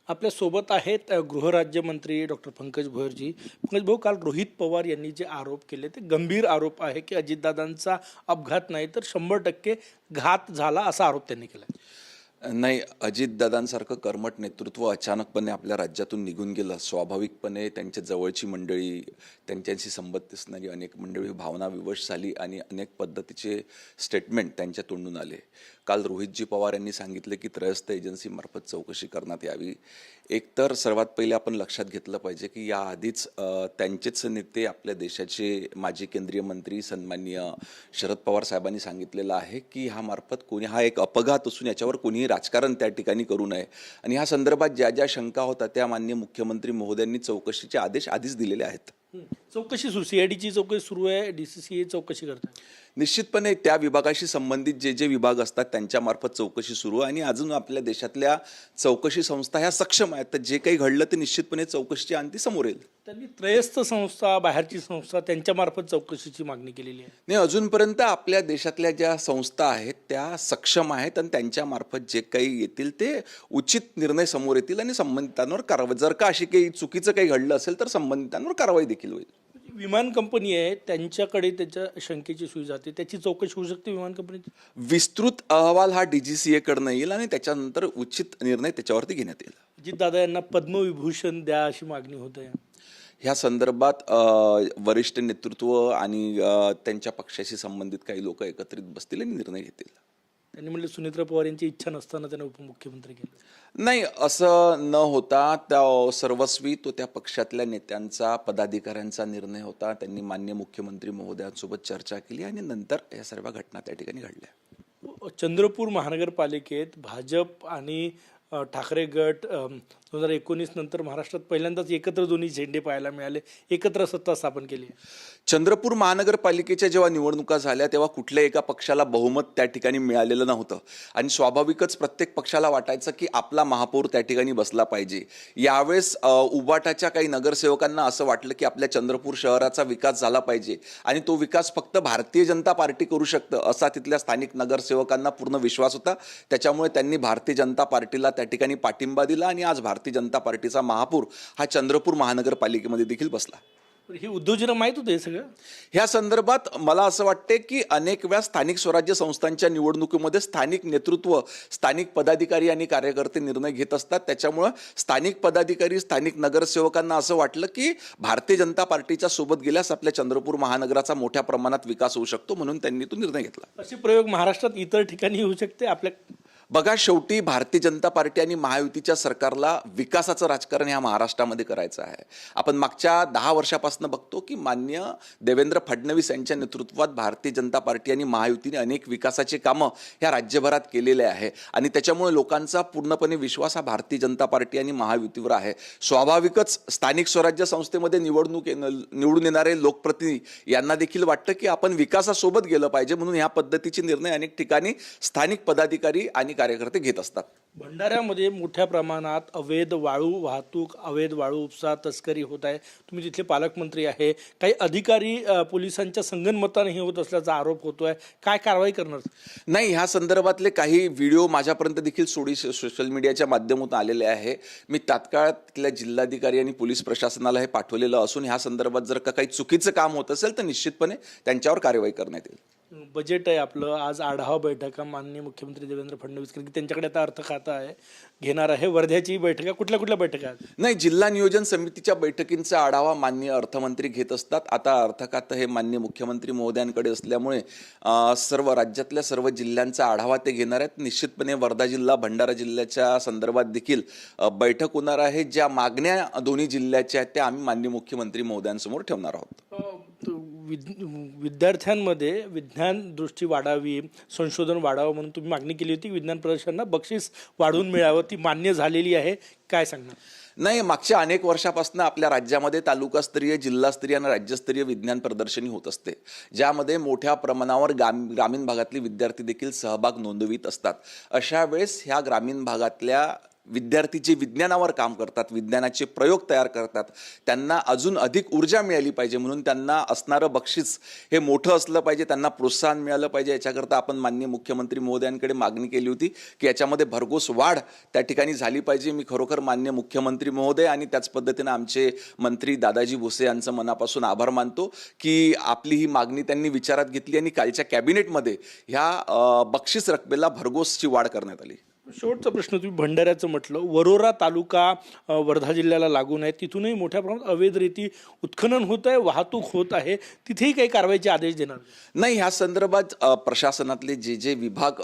आपल्या सोबत आहेत गृहराज्यमंत्री डॉक्टर पंकज भोयरजी. पंकज भाऊ, काल रोहित पवार यांनी जे आरोप केले ते गंभीर आरोप आहे की अजितदादांचा अपघात नाही तर 100% घात झाला, असा आरोप त्यांनी केला. नाही, अजितदादांसारखं कर्मठ नेतृत्व अचानकपणे आपल्या राज्यातून निघून गेलं. स्वाभाविकपणे त्यांच्या जवळची मंडळी, त्यांच्याशी संबंधित असणारी अनेक मंडळी भावनाविवश झाली आणि अनेक पद्धतीचे स्टेटमेंट त्यांच्या तोंडून आले. काल रोहितजी पवार यांनी सांगितले की त्रयस्थ एजन्सीमार्फत चौकशी करण्यात यावी. एकतर सर्वात पहिले आपण लक्षात घेतलं पाहिजे की याआधीच त्यांचेच नेते, आपल्या देशाचे माजी केंद्रीय मंत्री सन्माननीय शरद पवार साहेबांनी सांगितलेलं आहे की हा एक अपघात असून याच्यावर कोणीही राजकारण त्या ठिकाणी करू नये. आणि ह्या संदर्भात ज्या ज्या शंका होत्या त्या माननीय मुख्यमंत्री महोदयांनी चौकशीचे आदेश आधीच दिलेले आहेत. चौकशी सुरू, CIDची चौकशी सुरू आहे, DCCA चौकशी करतात. निश्चितपणे त्या विभागाशी संबंधित जे जे विभाग असतात त्यांच्यामार्फत चौकशी सुरू आहे आणि अजून आपल्या देशातल्या चौकशी संस्था ह्या सक्षम आहेत. तर जे काही घडलं ते निश्चितपणे चौकशीच्या अंती समोर येईल. त्यांनी त्रयस्थ संस्था, बाहेरची संस्था त्यांच्यामार्फत चौकशीची मागणी केलेली आहे. नाही, अजूनपर्यंत आपल्या देशातल्या ज्या संस्था आहेत त्या सक्षम आहेत आणि त्यांच्यामार्फत जे काही येतील ते उचित निर्णय समोर येतील आणि संबंधितांवर कारवाई, जर का अशी काही चुकीचं काही घडलं असेल तर संबंधितांवर कारवाई देखील होईल. विमान कंपनी आहे, त्यांच्याकडे त्याच्या शंकेची सुई जाते, त्याची चौकशी होऊ शकते विमान कंपनीची. विस्तृत अहवाल हा DGCA कडनं येईल आणि त्याच्यानंतर उचित निर्णय त्याच्यावरती घेण्यात येईल. अजितदादा यांना पद्मविभूषण द्या अशी मागणी होत आहे. ह्या संदर्भात वरिष्ठ नेतृत्व आणि त्यांच्या पक्षाशी संबंधित काही लोक एकत्रित बसतील आणि निर्णय घेतील. त्यांनी म्हणले सुनेत्रा पवार यांची इच्छा नसताना त्यांना उपमुख्यमंत्री केलं. नाही, असं न होता त्या सर्वस्वी तो त्या पक्षातल्या नेत्यांचा, पदाधिकाऱ्यांचा निर्णय होता. त्यांनी माननीय मुख्यमंत्री महोदयांसोबत चर्चा केली आणि नंतर या सर्व घटना त्या ठिकाणी घडल्या. चंद्रपूर महानगरपालिकेत भाजप आणि ठाकरे गट 2019 नंतर महाराष्ट्रात पहिल्यांदाच एकत्र दोन्ही झेंडे पाहायला मिळाले, एकत्र सत्ता स्थापन केली. चंद्रपूर महानगरपालिकेच्या जेव्हा निवडणुका झाल्या तेव्हा कुठल्या एका पक्षाला बहुमत त्या ठिकाणी मिळालेलं नव्हतं आणि स्वाभाविकच प्रत्येक पक्षाला वाटायचं की आपला महापौर त्या ठिकाणी बसला पाहिजे. यावेळेस उबाटाच्या काही नगरसेवकांना असं वाटलं की आपल्या चंद्रपूर शहराचा विकास झाला पाहिजे आणि तो विकास फक्त भारतीय जनता पार्टी करू शकतं असा तिथल्या स्थानिक नगरसेवकांना पूर्ण विश्वास होता. त्याच्यामुळे त्यांनी भारतीय जनता पार्टीला त्या ठिकाणी पाठिंबा दिला आणि आज भारतीय जनता पार्टीचा महापौर हा चंद्रपूर महानगरपालिकेमध्ये देखील बसला. ही उद्योजनं माहीत होते सगळं. ह्या संदर्भात मला असं वाटते की अनेक वेळा स्थानिक स्वराज्य संस्थांच्या निवडणुकीमध्ये स्थानिक नेतृत्व, स्थानिक पदाधिकारी आणि कार्यकर्ते निर्णय घेत असतात. त्याच्यामुळं स्थानिक पदाधिकारी, स्थानिक नगरसेवकांना असं वाटलं की भारतीय जनता पार्टीच्या सोबत गेल्यास आपल्या चंद्रपूर महानगराचा मोठ्या प्रमाणात विकास होऊ शकतो, म्हणून त्यांनी तो निर्णय घेतला. असे प्रयोग महाराष्ट्रात इतर ठिकाणी होऊ शकते आपल्या. बघा, शेवटी भारतीय जनता पार्टी आणि महायुतीच्या सरकारला विकासाचं राजकारण ह्या महाराष्ट्रामध्ये करायचं आहे. आपण मागच्या 10 वर्षापासून बघतो की माननीय देवेंद्र फडणवीस यांच्या नेतृत्वात भारतीय जनता पार्टी आणि महायुतीने अनेक विकासाचे कामं ह्या राज्यभरात केलेले आहे आणि त्याच्यामुळे लोकांचा पूर्णपणे विश्वास हा भारतीय जनता पार्टी आणि महायुतीवर आहे. स्वाभाविकच स्थानिक स्वराज्य संस्थेमध्ये निवडून येणारे लोकप्रतिनिधी यांना देखील वाटतं की आपण विकासासोबत गेलं पाहिजे, म्हणून ह्या पद्धतीचे निर्णय अनेक ठिकाणी स्थानिक पदाधिकारी आणि कार्यकर्ते घेत असतात. भंडाऱ्यामध्ये मोठ्या प्रमाणात अवैध वाळू वाहतूक, अवैध वाळू उपसा, तस्करी होत आहे. तुम्ही तिथले पालकमंत्री आहे, काही अधिकारी पोलिसांच्या संगनमताने हे होत असल्याचा आरोप होतोय. काय कारवाई करणार? नाही, ह्या संदर्भातले काही व्हिडिओ माझ्यापर्यंत देखील सोशल मीडियाच्या माध्यमातून आलेले आहे. मी तात्काळ तिथल्या जिल्हाधिकारी आणि पोलीस प्रशासनाला हे पाठवलेलं असून ह्या संदर्भात जर का काही चुकीचं काम होत असेल तर निश्चितपणे त्यांच्यावर कारवाई करण्यात येईल. बजेट आहे आपलं, आज आढावा बैठक माननीय मुख्यमंत्री देवेंद्र फडणवीस, कारण की त्यांच्याकडे आता अर्थ खातं आहे, घेणार आहे. वर्ध्याची बैठक, कुठल्या बैठका आहेत? नाही, जिल्हा नियोजन समितीच्या बैठकींचा आढावा माननीय अर्थमंत्री घेत असतात. आता अर्थ खातं हे माननीय मुख्यमंत्री महोदयांकडे असल्यामुळे सर्व राज्यातल्या सर्व जिल्ह्यांचा आढावा ते घेणार आहेत. निश्चितपणे वर्धा जिल्हा, भंडारा जिल्ह्याच्या संदर्भात देखील बैठक होणार आहे. ज्या मागण्या दोन्ही जिल्ह्याच्या आहेत त्या आम्ही माननीय मुख्यमंत्री महोदयांसमोर ठेवणार आहोत. विद्यार्थ्यांमध्ये विज्ञान दृष्टी वाढावी, संशोधन वाढावं म्हणून तुम्ही मागणी केली होती. विज्ञान प्रदर्शनांना बक्षीस वाढवून मिळावं, ती मान्य झालेली आहे. काय सांगणार? नाही, मागच्या अनेक वर्षापासून आपल्या राज्यामध्ये तालुकास्तरीय, जिल्हास्तरीय आणि राज्यस्तरीय विज्ञान प्रदर्शनी होत असते, ज्यामध्ये मोठ्या प्रमाणावर ग्रामीण भागातले विद्यार्थी देखील सहभाग नोंदवित असतात. अशा वेळेस ह्या ग्रामीण भागातल्या विद्यार्थी जे विज्ञानावर काम करतात, विज्ञानाचे प्रयोग तयार करतात, त्यांना अजून अधिक ऊर्जा मिळाली पाहिजे, म्हणून त्यांना असणारं बक्षीस हे मोठं असलं पाहिजे, त्यांना प्रोत्साहन मिळालं पाहिजे. याच्याकरता आपण माननीय मुख्यमंत्री महोदयांकडे मागणी केली होती की याच्यामध्ये भरघोस वाढ त्या ठिकाणी झाली पाहिजे. मी खरोखर माननीय मुख्यमंत्री महोदय आणि त्याच पद्धतीनं आमचे मंत्री दादाजी भुसे यांचं मनापासून आभार मानतो की आपली ही मागणी त्यांनी विचारात घेतली आणि कालच्या कॅबिनेटमध्ये ह्या बक्षीस रकमेला भरघोसची वाढ करण्यात आली. शेवटचा प्रश्न, तुम्ही भंडाऱ्याचं म्हटलं, वरोरा तालुका वर्धा जिल्ह्याला लागून आहे, तिथूनही मोठ्या प्रमाणात अवैध रीती उत्खनन होत आहे, वाहतूक होत आहे, तिथेही काही कारवाईचे आदेश देणार नाही. ह्या संदर्भात प्रशासनातले जे विभाग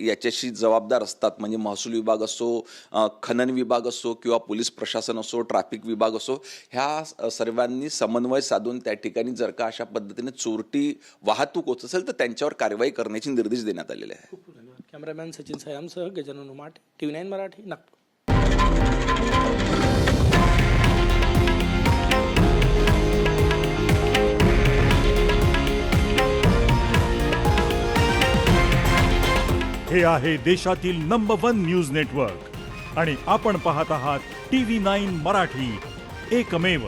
याच्याशी जबाबदार असतात, म्हणजे महसूल विभाग असो, खनन विभाग असो किंवा पोलीस प्रशासन असो, ट्रॅफिक विभाग असो, ह्या सर्वांनी समन्वय साधून त्या ठिकाणी जर का अशा पद्धतीने चोरटी वाहतूक होत असेल तर त्यांच्यावर कारवाई करण्याचे निर्देश देण्यात आलेले आहे. खूप धन्यवाद. कॅमेरामॅन सचिन सायांसह गजानन उमाटे, TV9 मराठी, नागपूर. हे आहे देशातील नंबर 1 न्यूज नेटवर्क आणि आपण पाहत आहात TV9 मराठी, एकमेव.